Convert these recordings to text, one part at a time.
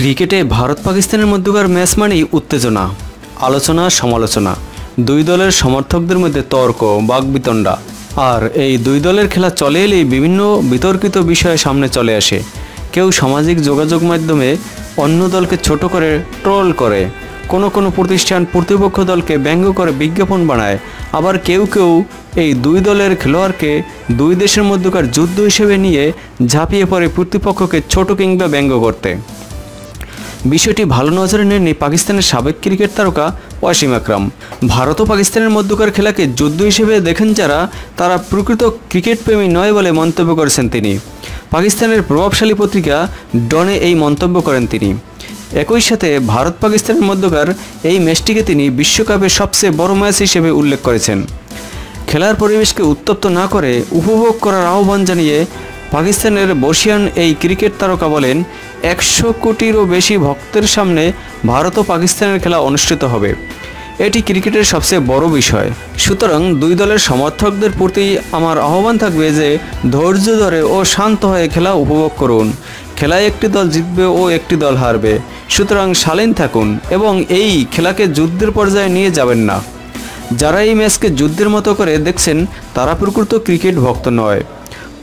ক্রিকেটে ভারত পাকিস্তানের মধ্যকার ম্যাচ মানেই উত্তেজনা, আলোচনা, সমালোচনা, দুই দলের সমর্থকদের মধ্যে তর্ক, বাকবিতণ্ডা। আর এই দুই দলের খেলা চলে এলেই বিভিন্ন বিতর্কিত বিষয় সামনে চলে আসে। কেউ সামাজিক যোগাযোগ মাধ্যমে অন্য দলকে ছোট করে ট্রোল করে, কোনো প্রতিষ্ঠান প্রতিপক্ষ দলকে ব্যঙ্গ করে বিজ্ঞাপন বানায়, আবার কেউ এই দুই দলের খেলোয়াড়কে দুই দেশের মধ্যকার যুদ্ধ হিসেবে নিয়ে ঝাঁপিয়ে পড়ে প্রতিপক্ষকে ছোট কিংবা ব্যঙ্গ করতে। বিষয়টি ভালো নজরে নেননি পাকিস্তানের সাবেক ক্রিকেট তারকা ওয়াসিম আকরাম। ভারত ও পাকিস্তানের মধ্যকার খেলাকে যুদ্ধ হিসেবে দেখেন যারা, তারা প্রকৃত ক্রিকেট প্রেমী নয় বলে মন্তব্য করেছেন তিনি। পাকিস্তানের প্রভাবশালী পত্রিকা ডনে এই মন্তব্য করেন তিনি। একই সাথে ভারত পাকিস্তানের মধ্যকার এই ম্যাচটিকে তিনি বিশ্বকাপের সবচেয়ে বড় ম্যাচ হিসেবে উল্লেখ করেছেন। খেলার পরিবেশকে উত্তপ্ত না করে উপভোগ করার আহ্বান জানিয়ে পাকিস্তানের বর্ষিয়ান এই ক্রিকেট তারকা বলেন, 100 কোটিরও বেশি ভক্তের সামনে ভারত ও পাকিস্তানের খেলা অনুষ্ঠিত হবে। এটি ক্রিকেটের সবচেয়ে বড় বিষয়। সুতরাং দুই দলের সমর্থকদের প্রতি আমার আহ্বান থাকবে যে ধৈর্য ধরে ও শান্ত হয়ে খেলা উপভোগ করুন। খেলায় একটি দল জিতবে ও একটি দল হারবে, সুতরাং শালীন থাকুন এবং এই খেলাকে যুদ্ধের পর্যায়ে নিয়ে যাবেন না। যারা এই ম্যাচকে যুদ্ধের মতো করে দেখছেন তারা প্রকৃত ক্রিকেট ভক্ত নয়।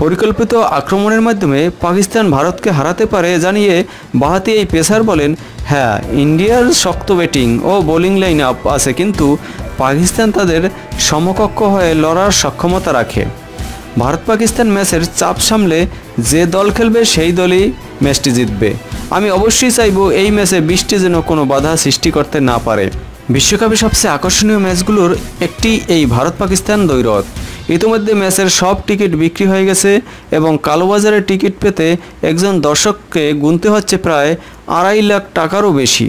পরিকল্পিত আক্রমণের মাধ্যমে পাকিস্তান ভারতকে হারাতে পারে জানিয়ে বাঁহাতি এই পেসার বলেন, হ্যাঁ, ইন্ডিয়ার শক্ত ব্যাটিং ও বোলিং লাইন আপ আছে, কিন্তু পাকিস্তান তাদের সমকক্ষ হয়ে লড়ার সক্ষমতা রাখে। ভারত পাকিস্তান ম্যাচের চাপ সামলে যে দল খেলবে সেই দলই ম্যাচটি জিতবে। আমি অবশ্যই চাইব এই ম্যাচে বৃষ্টি যেন কোনো বাধা সৃষ্টি করতে না পারে। বিশ্বকাপে সবচেয়ে আকর্ষণীয় ম্যাচগুলোর একটি এই ভারত পাকিস্তান দ্বৈরথ। ইতিমধ্যে ম্যাচের সব টিকিট বিক্রি হয়ে গেছে এবং কালোবাজারে টিকিট পেতে একজন দর্শককে গুনতে হচ্ছে প্রায় 2.5 লাখ টাকারও বেশি।